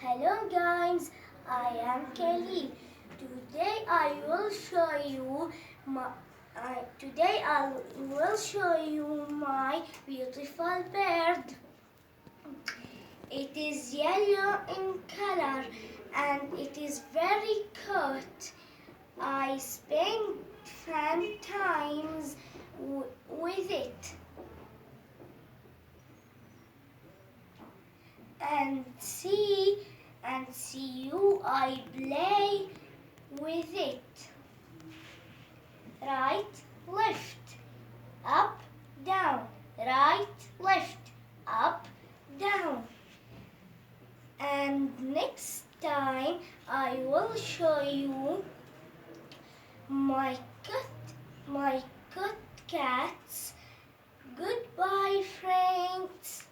Hello guys, I am Khalil. Today I will show you my beautiful bird. It is yellow in color and it is very cute. I spent fun times with it. And see you I play with it. Right, left, up, down, right, left, up, down. And next time I will show you my cat cats. Goodbye friends.